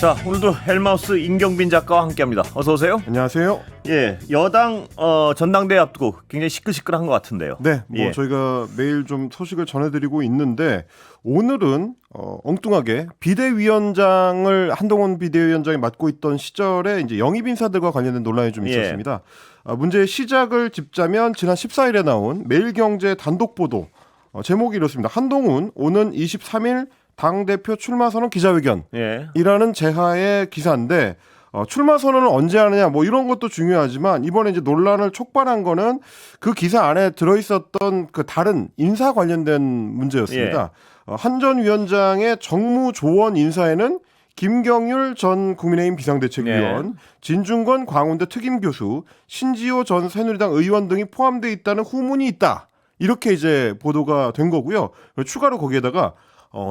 자, 오늘도 헬마우스 임경빈 작가와 함께합니다. 어서 오세요. 안녕하세요. 예, 여당 전당대회 앞두고 굉장히 시끌시끌한 것 같은데요. 네, 예. 저희가 매일 좀 소식을 전해드리고 있는데 오늘은 엉뚱하게 비대위원장을 한동훈 비대위원장이 맡고 있던 시절에 이제 영입 인사들과 관련된 논란이 좀 있었습니다. 문제의 시작을 짚자면 지난 14일에 나온 매일경제 단독 보도 제목이 이렇습니다. 한동훈 오는 23일 당대표 출마 선언 기자회견이라는 제하의 기사인데 출마 선언을 언제 하느냐 뭐 이런 것도 중요하지만 이번에 이제 논란을 촉발한 거는 그 기사 안에 들어있었던 그 다른 인사 관련된 문제였습니다. 한 전 위원장의 정무조원 인사에는 김경률 전 국민의힘 비상대책위원, 진중권 광운대 특임교수, 신지호 전 새누리당 의원 등이 포함되어 있다는 후문이 있다. 이렇게 이제 보도가 된 거고요. 추가로 거기에다가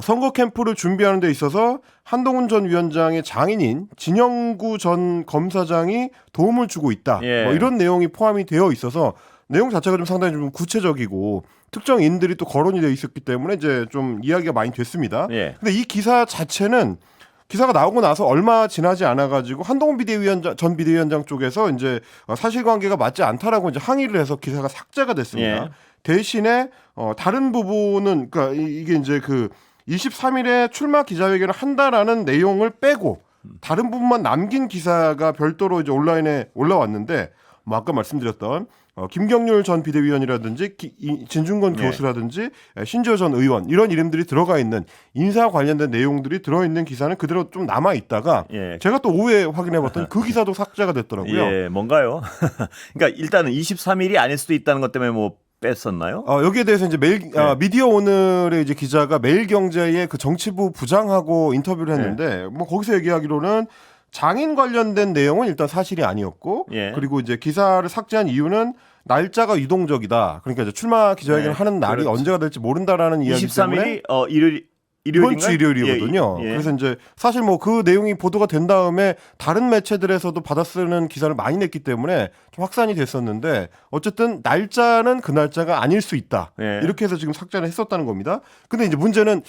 선거 캠프를 준비하는 데 있어서 한동훈 전 위원장의 장인인 진영구 전 검사장이 도움을 주고 있다. 뭐 이런 내용이 포함이 되어 있어서 내용 자체가 좀 상당히 좀 구체적이고 특정인들이 또 거론이 되어 있었기 때문에 이제 좀 이야기가 많이 됐습니다. 근데 이 기사 자체는 기사가 나오고 나서 얼마 지나지 않아가지고 한동훈 전 비대위원장 쪽에서 이제 사실관계가 맞지 않다라고 이제 항의를 해서 기사가 삭제가 됐습니다. 대신에 다른 부분은 그러니까 이게 이제 그 23일에 출마 기자회견을 한다라는 내용을 빼고 다른 부분만 남긴 기사가 별도로 이제 온라인에 올라왔는데 뭐 아까 말씀드렸던 김경률 전 비대위원이라든지 진중권 교수라든지 신지호 전 의원 이런 이름들이 들어가 있는 인사 관련된 내용들이 들어있는 기사는 그대로 좀 남아 있다가 제가 또 오후에 확인해봤더니 그 기사도 삭제가 됐더라고요. 뭔가요? 그러니까 일단은 23일이 아닐 수도 있다는 것 때문에 뭐 뺐었나요? 여기에 대해서 이제 미디어 오늘의 이제 기자가 매일경제의 그 정치부 부장하고 인터뷰를 했는데 뭐 거기서 얘기하기로는 장인 관련된 내용은 일단 사실이 아니었고 그리고 이제 기사를 삭제한 이유는 날짜가 유동적이다. 그러니까 이제 출마 기자회견을 하는 날이 언제가 될지 모른다라는 이야기 23일이 때문에 일요일인가요? 이번 주 일요일이거든요. 그래서 이제 사실 뭐 그 내용이 보도가 된 다음에 다른 매체들에서도 받아쓰는 기사를 많이 냈기 때문에 좀 확산이 됐었는데 어쨌든 날짜는 그 날짜가 아닐 수 있다. 이렇게 해서 지금 삭제를 했었다는 겁니다. 근데 이제 문제는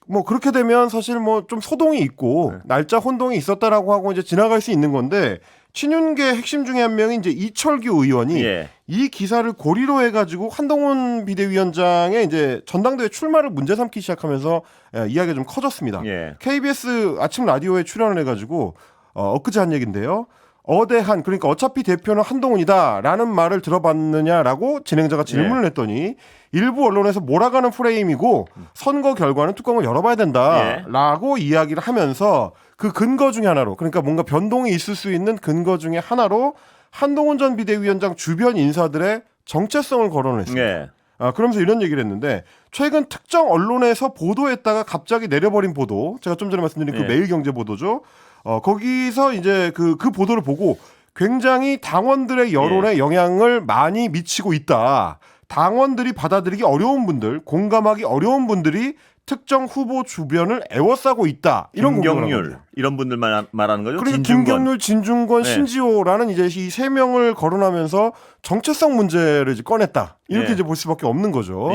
뭐 그렇게 되면 사실 뭐 좀 소동이 있고 날짜 혼동이 있었다라고 하고 이제 지나갈 수 있는 건데 친윤계 핵심 중에 한 명이 이제 이철규 의원이 이 기사를 고리로 해가지고 한동훈 비대위원장의 이제 전당대회 출마를 문제 삼기 시작하면서 이야기가 좀 커졌습니다. KBS 아침 라디오에 출연을 해가지고 엊그제 한 얘기인데요. 어대한 그러니까 어차피 대표는 한동훈이다라는 말을 들어봤느냐라고 진행자가 질문을 했더니 일부 언론에서 몰아가는 프레임이고 선거 결과는 뚜껑을 열어봐야 된다라고 이야기를 하면서 그 근거 중에 하나로 그러니까 뭔가 변동이 있을 수 있는 근거 중에 하나로 한동훈 전 비대위원장 주변 인사들의 정체성을 거론했습니다. 그러면서 이런 얘기를 했는데 최근 특정 언론에서 보도했다가 갑자기 내려버린 보도 제가 좀 전에 말씀드린 그 매일경제 보도죠. 거기서 이제 그 보도를 보고 굉장히 당원들의 여론에 영향을 많이 미치고 있다. 당원들이 받아들이기 어려운 분들, 공감하기 어려운 분들이 특정 후보 주변을 애워싸고 있다. 이런 김경률 이런 분들만 말하는 거죠? 그러니까 김경률, 진중권, 신지호라는 이제 이 세 명을 거론하면서 정체성 문제를 이제 꺼냈다. 이렇게 이제 볼 수밖에 없는 거죠.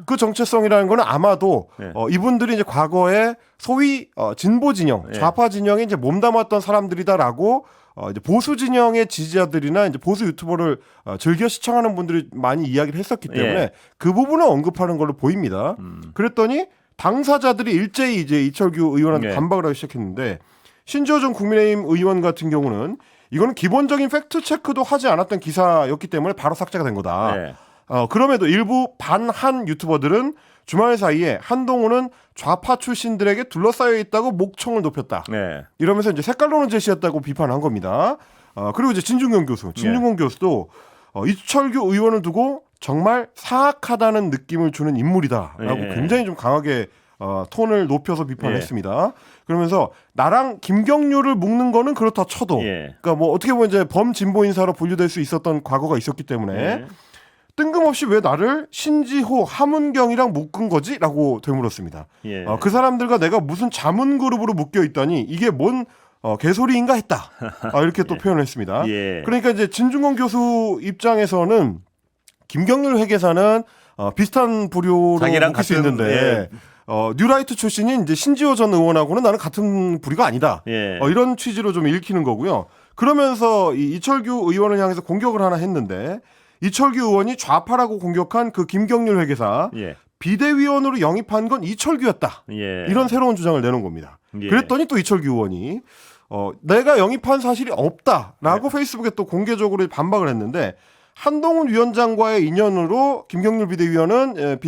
그 정체성이라는 거는 아마도 이분들이 이제 과거에 소위 진보 진영, 좌파 진영에 이제 몸담았던 사람들이다라고 이제 보수 진영의 지지자들이나 이제 보수 유튜버를 즐겨 시청하는 분들이 많이 이야기를 했었기 때문에 그 부분을 언급하는 걸로 보입니다. 그랬더니 당사자들이 일제히 이제 이철규 의원한테 반박을 하기 시작했는데 신지호 전 국민의힘 의원 같은 경우는 이거는 기본적인 팩트 체크도 하지 않았던 기사였기 때문에 바로 삭제가 된 거다. 그럼에도 일부 반한 유튜버들은 주말 사이에 한동훈은 좌파 출신들에게 둘러싸여 있다고 목청을 높였다. 이러면서 이제 색깔론을 제시했다고 비판한 겁니다. 그리고 이제 진중권 교수도 이철규 의원을 두고 정말 사악하다는 느낌을 주는 인물이다라고 굉장히 좀 강하게 톤을 높여서 비판했습니다. 그러면서 나랑 김경률을 묶는 거는 그렇다 쳐도 그러니까 뭐 어떻게 보면 이제 범진보 인사로 분류될 수 있었던 과거가 있었기 때문에 뜬금없이 왜 나를 신지호, 하문경이랑 묶은 거지? 라고 되물었습니다. 그 사람들과 내가 무슨 자문 그룹으로 묶여 있다니 이게 뭔 개소리인가 했다. 이렇게 또 표현을 했습니다. 그러니까 이제 진중권 교수 입장에서는 김경률 회계사는 비슷한 부류로 묶일 수 있는데 뉴라이트 출신인 이제 신지호 전 의원하고는 나는 같은 부류가 아니다. 예. 이런 취지로 좀 읽히는 거고요. 그러면서 이철규 의원을 향해서 공격을 하나 했는데 이철규 의원이 좌파라고 공격한 그 김경률 회계사 예. 비대위원으로 영입한 건 이철규였다. 예. 이런 새로운 주장을 내놓은 겁니다. 예. 그랬더니 또 이철규 의원이 내가 영입한 사실이 없다라고 페이스북에 또 공개적으로 반박을 했는데 한동훈 위원장과의 인연으로 김경률 비대위원은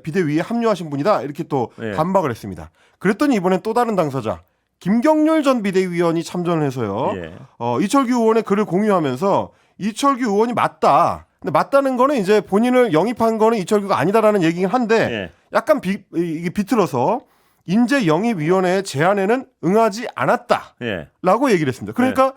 비대위에 합류하신 분이다 이렇게 또 예. 반박을 했습니다. 그랬더니 이번엔 또 다른 당사자 김경률 전 비대위원이 참전을 해서요. 예. 이철규 의원의 글을 공유하면서 이철규 의원이 맞다. 근데 맞다는 거는 이제 본인을 영입한 거는 이철규가 아니다라는 얘기긴 한데 예. 약간 이게 비틀어서 인재영입위원회의 제안에는 응하지 않았다라고 예. 얘기를 했습니다. 그러니까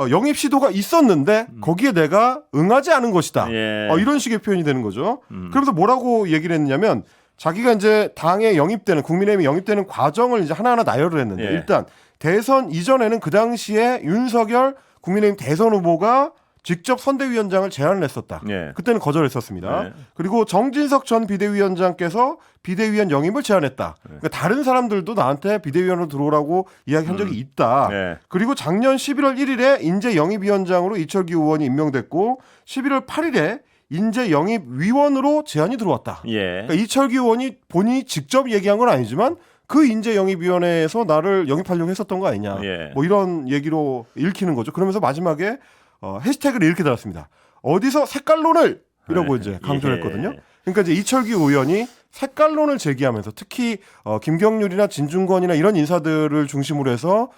영입 시도가 있었는데 거기에 내가 응하지 않은 것이다. 예. 이런 식의 표현이 되는 거죠. 그러면서 뭐라고 얘기를 했냐면 자기가 이제 당에 영입되는 국민의힘에 영입되는 과정을 이제 하나하나 나열을 했는데 예. 일단 대선 이전에는 그 당시에 윤석열 국민의힘 대선 후보가 직접 선대위원장을 제안을 했었다. 예. 그때는 거절했었습니다. 예. 그리고 정진석 전 비대위원장께서 비대위원 영입을 제안했다. 그러니까 다른 사람들도 나한테 비대위원으로 들어오라고 이야기한 적이 있다. 예. 그리고 작년 11월 1일에 인재 영입위원장으로 이철규 의원이 임명됐고 11월 8일에 인재 영입위원으로 제안이 들어왔다. 예. 그러니까 이철규 의원이 본인이 직접 얘기한 건 아니지만 그 인재 영입위원회에서 나를 영입하려고 했었던 거 아니냐. 예. 뭐 이런 얘기로 읽히는 거죠. 그러면서 마지막에 해시태그를 이렇게 달았습니다. 어디서 색깔론을 이라고 이제 강조를 했거든요. 그러니까 이제 이철규 의원이 색깔론을 제기하면서 특히 김경률이나 진중권이나 이런 인사들을 중심으로 해서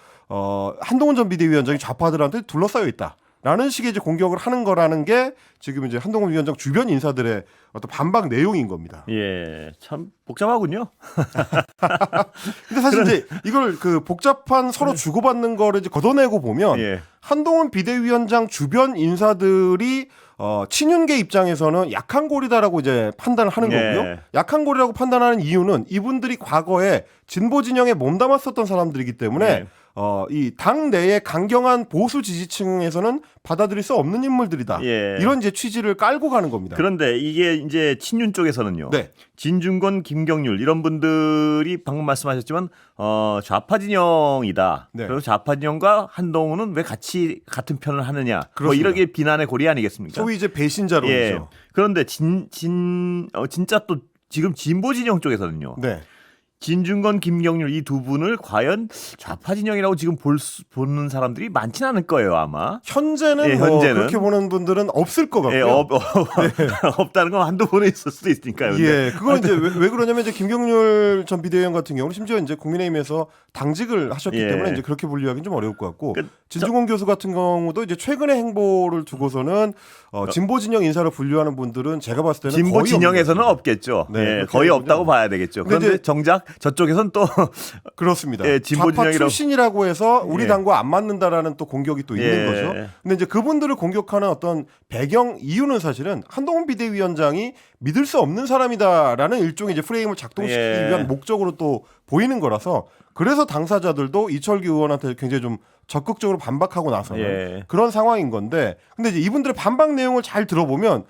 한동훈 전 비대위원장이 좌파들한테 둘러싸여 있다라는 식의 이제 공격을 하는 거라는 게 지금 이제 한동훈 위원장 주변 인사들의 어떤 반박 내용인 겁니다. 예. 참 복잡하군요. 근데 사실 이제 이걸 그 복잡한 서로 주고받는 거를 이제 걷어내고 보면 예. 한동훈 비대위원장 주변 인사들이 친윤계 입장에서는 약한 고리다라고 이제 판단을 하는 예. 거고요. 약한 고리라고 판단하는 이유는 이분들이 과거에 진보 진영에 몸담았었던 사람들이기 때문에 예. 이 당 내의 강경한 보수 지지층에서는 받아들일 수 없는 인물들이다. 예. 이런 이제 취지를 깔고 가는 겁니다. 그런데 이게 이제 친윤 쪽에서는요. 네. 진중권, 김경률 이런 분들이 방금 말씀하셨지만 좌파 진영이다. 네. 그리고 좌파 진영과 한동훈은 왜 같이 같은 편을 하느냐. 뭐 그렇습니다. 이렇게 비난의 고리 아니겠습니까? 소위 이제 배신자론이죠. 예. 그런데 진짜 또 지금 진보 진영 쪽에서는요. 네. 진중권, 김경률 이 두 분을 과연 좌파 진영이라고 지금 보는 사람들이 많지는 않을 거예요, 아마. 현재는, 예, 뭐 현재는. 그렇게 보는 분들은 없을 것 같고요. 예, 없다는 건 한두 분은 있을 수도 있으니까요. 근데. 예, 그건 이제 왜 그러냐면 이제 김경률 전 비대위원 같은 경우는 심지어 이제 국민의힘에서 당직을 하셨기 예. 때문에 이제 그렇게 분류하기는 좀 어려울 것 같고 그, 진중권 교수 같은 경우도 이제 최근의 행보를 두고서는 진보 진영 인사를 분류하는 분들은 제가 봤을 때는 진보 거의 진영에서는 없는 없겠죠. 네, 예, 그렇게 거의 보면. 없다고 봐야 되겠죠. 근데 그런데 이제- 정작 저쪽에서는 또 그렇습니다. 예, 진보 좌파 진영이라고- 출신이라고 해서 우리 예. 당과 안 맞는다라는 또 공격이 또 있는 예. 거죠. 근데 이제 그분들을 공격하는 어떤 배경 이유는 사실은 한동훈 비대위원장이 믿을 수 없는 사람이다라는 일종의 이제 프레임을 작동시키기 예. 위한 목적으로 또 보이는 거라서 그래서 당사자들도 이철규 의원한테 굉장히 좀 적극적으로 반박하고 나서는 예. 그런 상황인 건데 근데 이제 이분들의 반박 내용을 잘 들어보면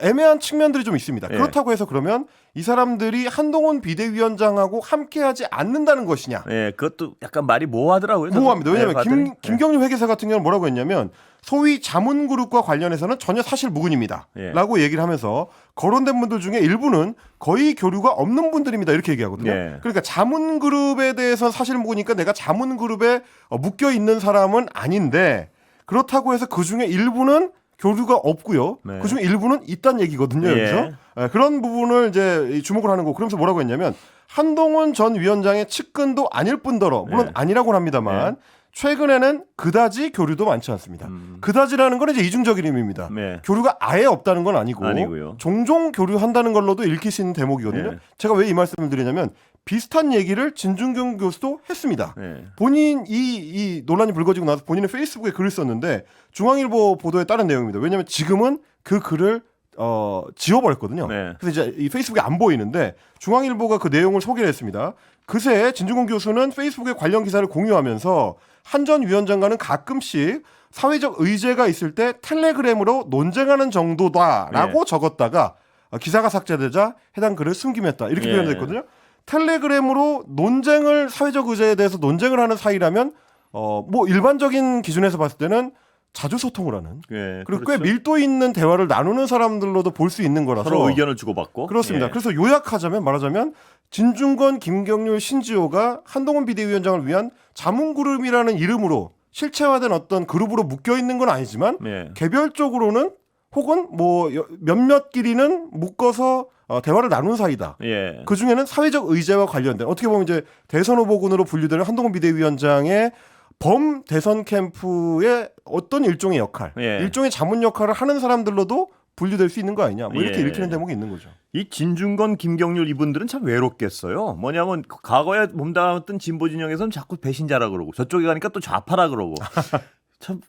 애매한 측면들이 좀 있습니다. 예. 그렇다고 해서 그러면 이 사람들이 한동훈 비대위원장하고 함께하지 않는다는 것이냐? 예, 그것도 약간 말이 모호하더라고요. 저도. 모호합니다. 왜냐하면 예, 봤더니. 김경률 회계사 같은 경우는 뭐라고 했냐면 소위 자문그룹과 관련해서는 전혀 사실 무근입니다. 예. 라고 얘기를 하면서 거론된 분들 중에 일부는 거의 교류가 없는 분들입니다. 이렇게 얘기하거든요. 예. 그러니까 자문그룹에 대해서는 사실 무근이니까 내가 자문그룹에 묶여 있는 사람은 아닌데 그렇다고 해서 그중에 일부는 교류가 없고요. 네. 그중에 일부는 있다는 얘기거든요. 예. 여기서 그런 부분을 이제 주목을 하는 거고 그러면서 뭐라고 했냐면 한동훈 전 위원장의 측근도 아닐 뿐더러 물론 예. 아니라고는 합니다만 최근에는 그다지 교류도 많지 않습니다. 음. 그다지라는 건 이제 이중적인 의미입니다. 네. 교류가 아예 없다는 건 아니고 아니고요. 종종 교류한다는 걸로도 읽힐 수 있는 대목이거든요. 예. 제가 왜 이 말씀을 드리냐면 비슷한 얘기를 진중경 교수도 했습니다. 예. 본인 이 논란이 불거지고 나서 본인은 페이스북에 글을 썼는데 중앙일보 보도에 따른 내용입니다. 왜냐하면 지금은 그 글을 지워버렸거든요. 네. 그래서 이제 이 페이스북에 안 보이는데 중앙일보가 그 내용을 소개를 했습니다. 그새 진중권 교수는 페이스북에 관련 기사를 공유하면서 한 전 위원장과는 가끔씩 사회적 의제가 있을 때 텔레그램으로 논쟁하는 정도다라고 네. 적었다가 기사가 삭제되자 해당 글을 숨김했다 이렇게 예. 표현됐거든요. 텔레그램으로 논쟁을 사회적 의제에 대해서 논쟁을 하는 사이라면 뭐 일반적인 기준에서 봤을 때는 자주 소통을 하는 예, 그리고 그렇죠. 꽤 밀도 있는 대화를 나누는 사람들로도 볼 수 있는 거라서 서로 의견을 주고받고 그렇습니다. 예. 그래서 말하자면 진중권, 김경률, 신지호가 한동훈 비대위원장을 위한 자문그룹이라는 이름으로 실체화된 어떤 그룹으로 묶여 있는 건 아니지만 예. 개별적으로는 혹은 뭐 몇몇끼리는 묶어서 대화를 나눈 사이다. 예. 그 중에는 사회적 의제와 관련된 어떻게 보면 이제 대선 후보군으로 분류되는 한동훈 비대위원장의 범 대선 캠프의 어떤 일종의 역할, 예. 일종의 자문 역할을 하는 사람들로도 분류될 수 있는 거 아니냐. 뭐 이렇게 예. 읽히는 대목이 있는 거죠. 이 진중권, 김경률 이분들은 참 외롭겠어요. 뭐냐면 과거에 몸담았던 진보 진영에서는 자꾸 배신자라 그러고 저쪽에 가니까 또 좌파라 그러고 참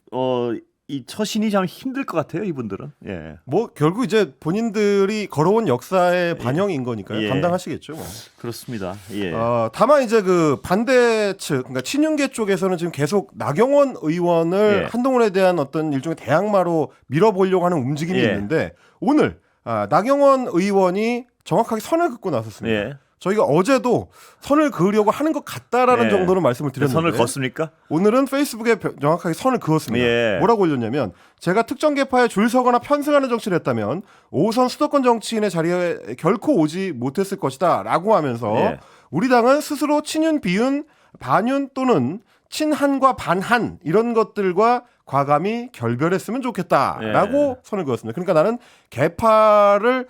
이 처신이 참 힘들 것 같아요. 이분들은. 예. 뭐 결국 이제 본인들이 걸어온 역사의 반영인 거니까요. 예. 감당하시겠죠. 뭐. 그렇습니다. 예. 다만 이제 그 반대 측, 그러니까 친윤계 쪽에서는 지금 계속 나경원 의원을 예. 한동훈에 대한 어떤 일종의 대항마로 밀어보려고 하는 움직임이 예. 있는데 오늘 나경원 의원이 정확하게 선을 긋고 나섰습니다. 예. 저희가 어제도 선을 그으려고 하는 것 같다라는 예. 정도는 말씀을 드렸는데 선을 걷습니까? 오늘은 페이스북에 정확하게 선을 그었습니다. 예. 뭐라고 올렸냐면 제가 특정 계파에 줄 서거나 편승하는 정치를 했다면 5선 수도권 정치인의 자리에 결코 오지 못했을 것이다 라고 하면서 예. 우리 당은 스스로 친윤, 비윤, 반윤 또는 친한과 반한 이런 것들과 과감히 결별했으면 좋겠다라고 예. 선을 그었습니다. 그러니까 나는 계파를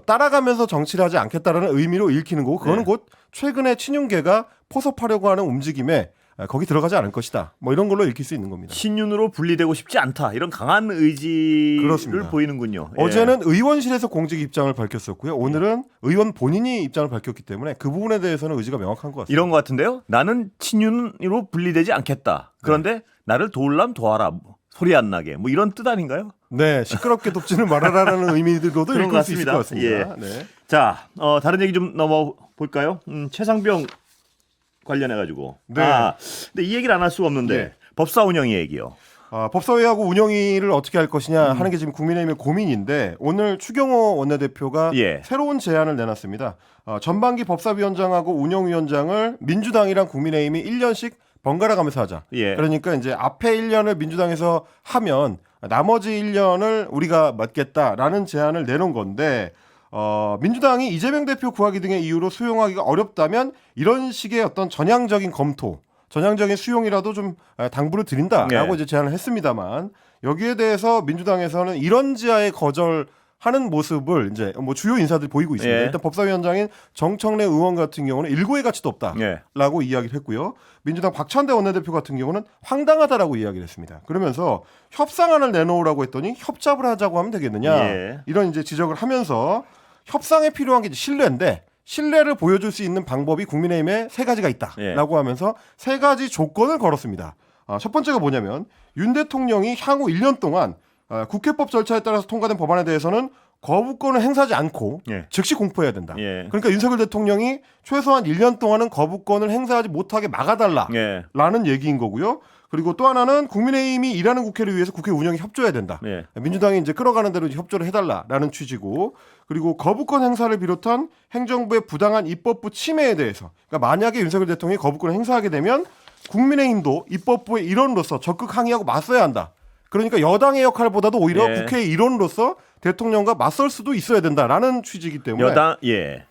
따라가면서 정치를 하지 않겠다라는 의미로 읽히는 거고 그거는 예. 곧 최근에 친윤계가 포섭하려고 하는 움직임에 거기 들어가지 않을 것이다. 뭐 이런 걸로 읽힐 수 있는 겁니다. 친윤으로 분리되고 싶지 않다. 이런 강한 의지를 그렇습니다. 보이는군요. 예. 어제는 의원실에서 공식 입장을 밝혔었고요. 오늘은 의원 본인이 입장을 밝혔기 때문에 그 부분에 대해서는 의지가 명확한 것 같습니다. 이런 것 같은데요. 나는 친윤으로 분리되지 않겠다. 그런데 나를 도울람 도와라. 소리 안 나게. 뭐 이런 뜻 아닌가요? 네, 시끄럽게 돕지는 말아라라는 의미들로도 그런 읽을 것 수 있을 같습니다. 것 같습니다. 네. 자, 다른 얘기 좀 넘어볼까요? 최상병 관련해가지고. 네. 근데 이 얘기를 안 할 수가 없는데 네. 법사 운영위 얘기요. 법사위하고 운영위를 어떻게 할 것이냐 하는 게 지금 국민의힘의 고민인데 오늘 추경호 원내대표가 예. 새로운 제안을 내놨습니다. 전반기 법사위원장하고 운영위원장을 민주당이랑 국민의힘이 1년씩 번갈아 가면서 하자. 예. 그러니까 이제 앞에 1년을 민주당에서 하면 나머지 1년을 우리가 맡겠다라는 제안을 내놓은 건데 민주당이 이재명 대표 구하기 등의 이유로 수용하기가 어렵다면 이런 식의 어떤 전향적인 검토, 전향적인 수용이라도 좀 당부를 드린다라고 네. 이제 제안을 했습니다만 여기에 대해서 민주당에서는 이런 지하에 거절하는 모습을 이제 뭐 주요 인사들이 보이고 있습니다. 예. 일단 법사위원장인 정청래 의원 같은 경우는 일고의 가치도 없다라고 예. 이야기를 했고요. 민주당 박찬대 원내대표 같은 경우는 황당하다라고 이야기를 했습니다. 그러면서 협상안을 내놓으라고 했더니 협잡을 하자고 하면 되겠느냐 예. 이런 이제 지적을 하면서 협상에 필요한 게 이제 신뢰인데 신뢰를 보여줄 수 있는 방법이 국민의힘에 세 가지가 있다라고 예. 하면서 세 가지 조건을 걸었습니다. 첫 번째가 뭐냐면 윤 대통령이 향후 1년 동안 국회법 절차에 따라서 통과된 법안에 대해서는 거부권을 행사하지 않고 예. 즉시 공포해야 된다. 예. 그러니까 윤석열 대통령이 최소한 1년 동안은 거부권을 행사하지 못하게 막아달라라는 예. 얘기인 거고요. 그리고 또 하나는 국민의힘이 일하는 국회를 위해서 국회 운영에 협조해야 된다. 예. 민주당이 이제 끌어가는 대로 협조를 해달라라는 취지고, 그리고 거부권 행사를 비롯한 행정부의 부당한 입법부 침해에 대해서, 그러니까 만약에 윤석열 대통령이 거부권을 행사하게 되면 국민의힘도 입법부의 일원으로서 적극 항의하고 맞서야 한다. 그러니까 여당의 역할보다도 오히려 예. 국회의 일원으로서 대통령과 맞설 수도 있어야 된다라는 취지이기 때문에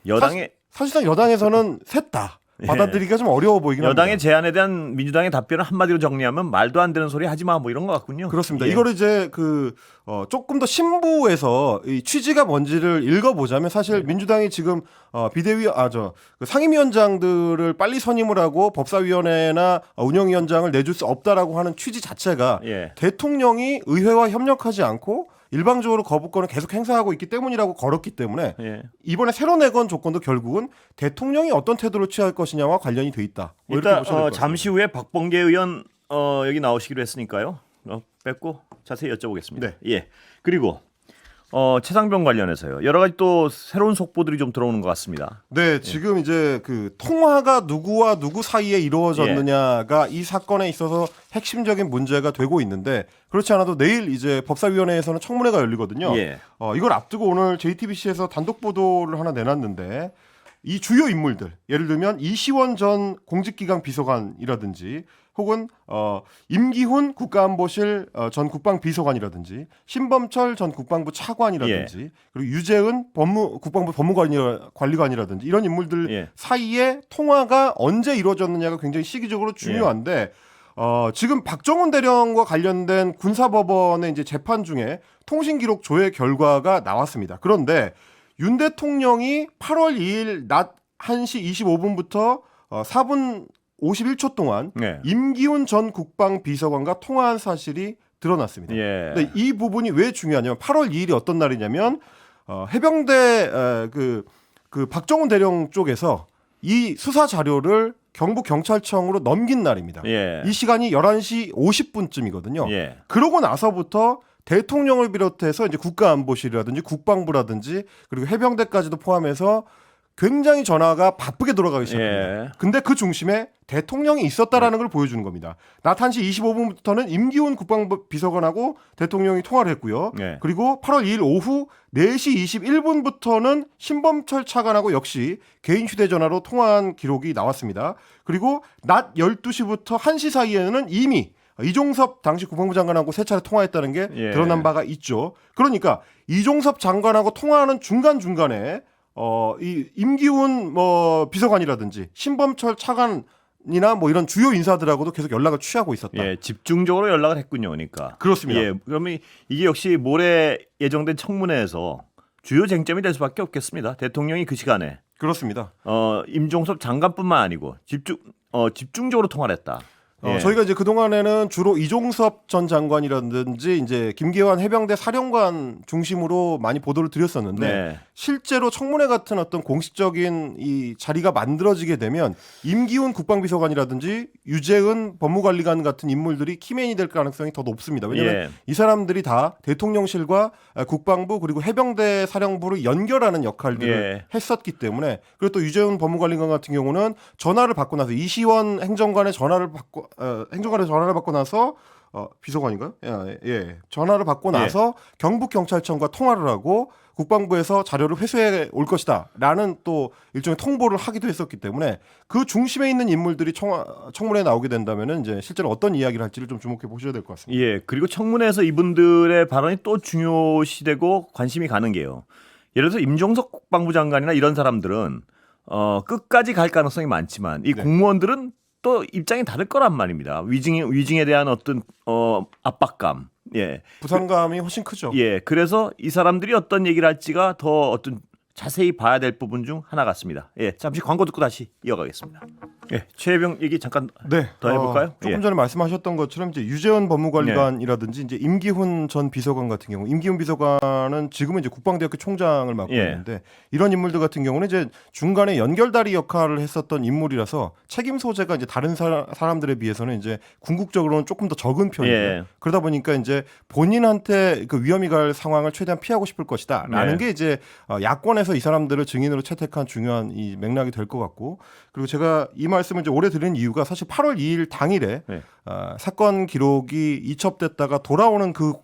여당의 사실상 여당에서는 셋 다 받아들이기가 좀 어려워 보이긴 여당의 합니다. 제안에 대한 민주당의 답변을 한마디로 정리하면 말도 안 되는 소리 하지 마 뭐 이런 것 같군요. 그렇습니다. 예. 이거를 이제 조금 더 신부에서 이 취지가 뭔지를 읽어보자면 사실 민주당이 지금 그 상임위원장들을 빨리 선임을 하고 법사위원회나 운영위원장을 내줄 수 없다라고 하는 취지 자체가 예. 대통령이 의회와 협력하지 않고 일방적으로 거부권을 계속 행사하고 있기 때문이라고 걸었기 때문에 예. 이번에 새로 내건 조건도 결국은 대통령이 어떤 태도를 취할 것이냐와 관련이 돼 있다. 뭐 이렇게 일단 보시면 될것 같습니다. 잠시 후에 박범계 의원 여기 나오시기로 했으니까요. 뺏고 자세히 여쭤보겠습니다. 네. 예. 그리고 최상병 관련해서요. 여러 가지 또 새로운 속보들이 좀 들어오는 것 같습니다. 네, 지금 이제 그 통화가 누구와 누구 사이에 이루어졌느냐가 이 사건에 있어서 핵심적인 문제가 되고 있는데 그렇지 않아도 내일 이제 법사위원회에서는 청문회가 열리거든요. 예. 이걸 앞두고 오늘 JTBC에서 단독 보도를 하나 내놨는데 이 주요 인물들, 예를 들면 이시원 전 공직기강 비서관이라든지 혹은 임기훈 국가안보실 전 국방비서관이라든지 신범철 전 국방부 차관이라든지 그리고 유재은 국방부 법무관리관이라든지 이런 인물들 사이에 통화가 언제 이루어졌느냐가 굉장히 시기적으로 중요한데 지금 박정훈 대령과 관련된 군사법원의 이제 재판 중에 통신기록 조회 결과가 나왔습니다. 그런데 윤 대통령이 8월 2일 낮 1시 25분부터 4분 51초 동안 임기훈 전 국방비서관과 통화한 사실이 드러났습니다. 근데 이 부분이 왜 중요하냐면 8월 2일이 어떤 날이냐면 해병대 그 박정훈 대령 쪽에서 이 수사 자료를 경북 경찰청으로 넘긴 날입니다. 이 시간이 11시 50분쯤이거든요. 그러고 나서부터 대통령을 비롯해서 이제 국가안보실이라든지 국방부라든지 그리고 해병대까지도 포함해서 굉장히 전화가 바쁘게 돌아가기 시작합니다. 근데 그 중심에 대통령이 있었다라는 걸 보여주는 겁니다. 낮 1시 25분부터는 임기훈 국방부 비서관하고 대통령이 통화를 했고요. 그리고 8월 2일 오후 4시 21분부터는 신범철 차관하고 역시 개인 휴대전화로 통화한 기록이 나왔습니다. 그리고 낮 12시부터 1시 사이에는 이미 이종섭 당시 국방부 장관하고 세 차례 통화했다는 게 드러난 바가 있죠. 그러니까 이종섭 장관하고 통화하는 중간중간에 이 임기훈 비서관이라든지 신범철 차관이나 뭐 이런 주요 인사들하고도 계속 연락을 취하고 있었다. 집중적으로 연락을 했군요. 그러니까. 그렇습니다. 그러면 이게 역시 모레 예정된 청문회에서 주요 쟁점이 될 수밖에 없겠습니다. 대통령이 그 시간에 그렇습니다. 임종섭 장관뿐만 아니고 집중적으로 통화를 했다. 저희가 이제 그동안에는 주로 이종섭 전 장관이라든지 이제 김기환 해병대 사령관 중심으로 많이 보도를 드렸었는데 실제로 청문회 같은 어떤 공식적인 이 자리가 만들어지게 되면 임기훈 국방비서관이라든지 유재은 법무관리관 같은 인물들이 키맨이 될 가능성이 더 높습니다. 왜냐하면 이 사람들이 다 대통령실과 국방부 그리고 해병대 사령부를 연결하는 역할들을 했었기 때문에 그리고 또 유재은 법무관리관 같은 경우는 전화를 받고 나서 이시원 행정관의 전화를 받고 나서 비서관인가요? 전화를 받고 나서 경북 경찰청과 통화를 하고 국방부에서 자료를 회수해 올 것이다라는 또 일종의 통보를 하기도 했었기 때문에 그 중심에 있는 인물들이 청문회에 나오게 된다면은 이제 실제로 어떤 이야기를 할지를 좀 주목해 보셔야 될 것 같습니다. 그리고 청문회에서 이분들의 발언이 또 중요시되고 관심이 가는 게요. 예를 들어서 임종석 국방부 장관이나 이런 사람들은 끝까지 갈 가능성이 많지만 이 공무원들은 또 입장이 다를 거란 말입니다. 위증에 대한 어떤 압박감, 부담감이 훨씬 크죠. 그래서 이 사람들이 어떤 얘기를 할지가 더 어떤 자세히 봐야 될 부분 중 하나 같습니다. 잠시 광고 듣고 다시 이어가겠습니다. 최혜병 얘기 잠깐 더 해볼까요? 조금 전에 말씀하셨던 것처럼 이제 유재원 법무관리관이라든지 이제 임기훈 전 비서관 같은 경우, 임기훈 비서관은 지금은 이제 국방대학교 총장을 맡고 있는데 이런 인물들 같은 경우는 이제 중간에 연결다리 역할을 했었던 인물이라서 책임 소재가 이제 다른 사람들에 비해서는 이제 궁극적으로는 조금 더 적은 편이에요. 그러다 보니까 이제 본인한테 그 위험이 갈 상황을 최대한 피하고 싶을 것이다라는 게 이제 야권에서 이 사람들을 증인으로 채택한 중요한 이 맥락이 될 것 같고 그리고 제가 이 말씀을 이제 오래 드리는 이유가 사실 8월 2일 당일에 사건 기록이 이첩됐다가 돌아오는 그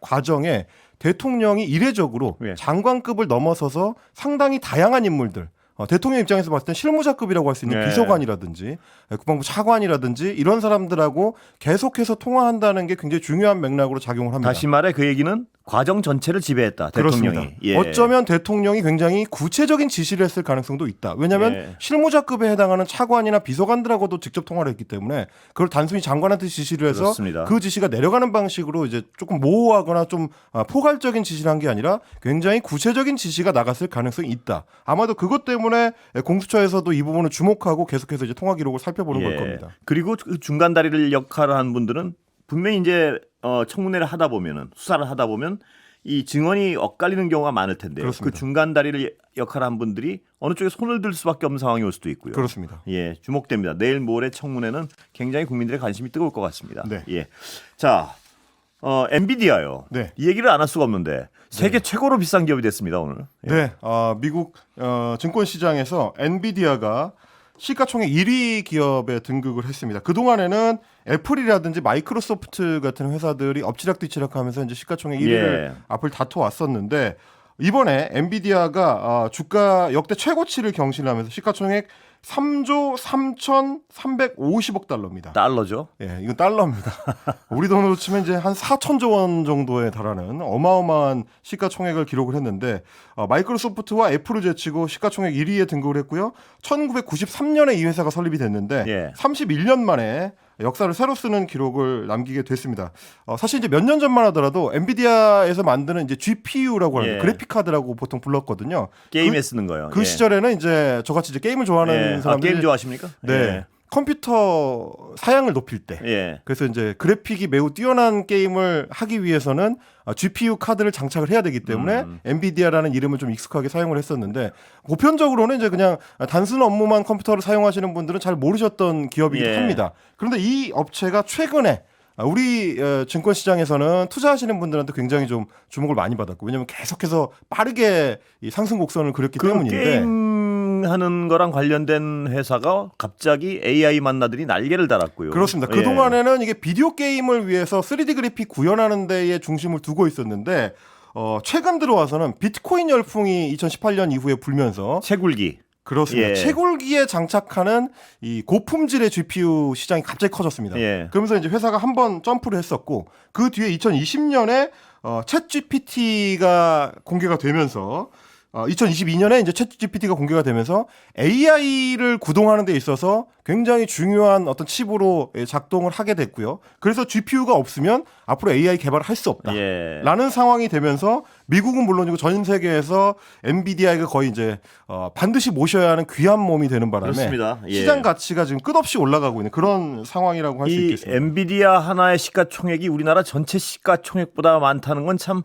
과정에 대통령이 이례적으로 장관급을 넘어서서 상당히 다양한 인물들 대통령 입장에서 봤을 땐 실무자급이라고 할 수 있는 비서관이라든지 국방부 차관이라든지 이런 사람들하고 계속해서 통화한다는 게 굉장히 중요한 맥락으로 작용을 합니다. 다시 말해 그 얘기는 과정 전체를 지배했다. 대통령이. 어쩌면 대통령이 굉장히 구체적인 지시를 했을 가능성도 있다. 왜냐하면 실무자급에 해당하는 차관이나 비서관들하고도 직접 통화를 했기 때문에 그걸 단순히 장관한테 지시를 해서 그 지시가 내려가는 방식으로 이제 조금 모호하거나 좀 포괄적인 지시를 한 게 아니라 굉장히 구체적인 지시가 나갔을 가능성이 있다. 아마도 그것 때문에 공수처에서도 이 부분을 주목하고 계속해서 이제 통화 기록을 살펴보는 걸 겁니다. 그리고 그 중간 다리를 역할을 한 분들은 분명히 이제 청문회를 하다 보면은 수사를 하다 보면 이 증언이 엇갈리는 경우가 많을 텐데요. 그 중간 다리를 역할한 분들이 어느 쪽에 손을 들 수밖에 없는 상황이 올 수도 있고요. 그렇습니다. 주목됩니다. 내일 모레 청문회는 굉장히 국민들의 관심이 뜨거울 것 같습니다. 자, 엔비디아요. 이 얘기를 안 할 수가 없는데 세계 최고로 비싼 기업이 됐습니다 오늘. 미국 증권 시장에서 엔비디아가 시가총액 1위 기업에 등극을 했습니다. 그 동안에는 애플이라든지 마이크로소프트 같은 회사들이 엎치락뒤치락하면서 이제 시가총액 1위를 앞을 다퉈왔었는데 이번에 엔비디아가 주가 역대 최고치를 경신하면서 시가총액 3조 3,350억 달러입니다. 달러죠. 예, 이건 달러입니다. 우리 돈으로 치면 이제 한 4천조 원 정도에 달하는 어마어마한 시가총액을 기록을 했는데 마이크로소프트와 애플을 제치고 시가총액 1위에 등극을 했고요. 1993년에 이 회사가 설립이 됐는데 예. 31년 만에 역사를 새로 쓰는 기록을 남기게 됐습니다. 사실 이제 몇 년 전만 하더라도 엔비디아에서 만드는 이제 GPU라고 하는 예. 그래픽 카드라고 보통 불렀거든요. 게임에 쓰는 거요. 그 예. 시절에는 이제 저같이 이제 게임을 좋아하는 예. 사람들이 게임 좋아하십니까? 네. 컴퓨터 사양을 높일 때 예. 그래서 이제 그래픽이 매우 뛰어난 게임을 하기 위해서는 GPU 카드를 장착을 해야 되기 때문에 엔비디아라는 이름을 좀 익숙하게 사용을 했었는데 보편적으로는 이제 그냥 단순 업무만 컴퓨터를 사용하시는 분들은 잘 모르셨던 기업이기도 예. 합니다. 그런데 이 업체가 최근에 우리 증권 시장에서는 투자하시는 분들한테 굉장히 좀 주목을 많이 받았고 왜냐하면 계속해서 빠르게 이 상승 곡선을 그렸기 때문인데 게임 하는 거랑 관련된 회사가 갑자기 AI 만나더니 날개를 달았고요. 그렇습니다. 예. 그동안에는 이게 비디오 게임을 위해서 3D 그래픽 구현하는 데에 중심을 두고 있었는데 최근 들어와서는 비트코인 열풍이 2018년 이후에 불면서 채굴기. 그렇습니다. 예. 채굴기에 장착하는 이 고품질의 GPU 시장이 갑자기 커졌습니다. 예. 그러면서 이제 회사가 한번 점프를 했었고 그 뒤에 2020년에 챗 GPT가 공개가 되면서 2022년에 이제 챗 GPT가 공개가 되면서 AI를 구동하는 데 있어서 굉장히 중요한 어떤 칩으로 작동을 하게 됐고요. 그래서 GPU가 없으면 앞으로 AI 개발을 할 수 없다. 예. 라는 상황이 되면서 미국은 물론이고 전 세계에서 엔비디아가 거의 이제 반드시 모셔야 하는 귀한 몸이 되는 바람에 그렇습니다. 예. 시장 가치가 지금 끝없이 올라가고 있는 그런 상황이라고 할 수 이 있겠습니다. 엔비디아 하나의 시가총액이 우리나라 전체 시가총액보다 많다는 건 참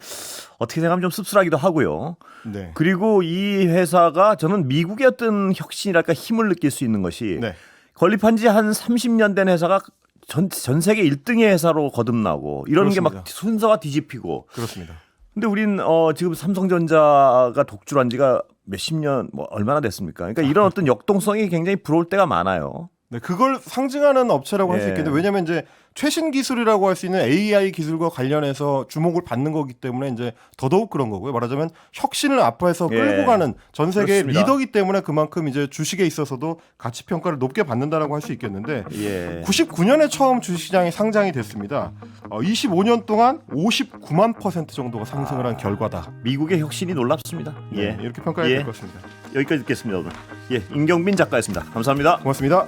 어떻게 생각하면 좀 씁쓸하기도 하고요. 네. 그리고 이 회사가 저는 미국의 어떤 혁신이랄까 힘을 느낄 수 있는 것이 네. 건립한 지 한 30년 된 회사가 전 세계 1등의 회사로 거듭나고 이런 게 막 그렇습니다. 순서가 뒤집히고. 그렇습니다. 근데 우린 지금 삼성전자가 독주한 지가 몇십 년 뭐 얼마나 됐습니까? 그러니까 이런 어떤 역동성이 굉장히 부러울 때가 많아요. 네, 그걸 상징하는 업체라고 할 수 예. 있겠는데 왜냐하면 이제 최신 기술이라고 할 수 있는 AI 기술과 관련해서 주목을 받는 거기 때문에 이제 더더욱 그런 거고요. 말하자면 혁신을 앞에서 끌고 예. 가는 전 세계의 그렇습니다. 리더기 때문에 그만큼 이제 주식에 있어서도 가치 평가를 높게 받는다라고 할 수 있겠는데 예. 99년에 처음 주식시장이 상장이 됐습니다. 25년 동안 59만 % 정도가 상승을 한 결과다. 미국의 혁신이 놀랍습니다. 네, 예. 이렇게 평가해야 예. 될 것 같습니다. 여기까지 듣겠습니다 오늘. 예, 임경빈 작가였습니다. 감사합니다. 고맙습니다.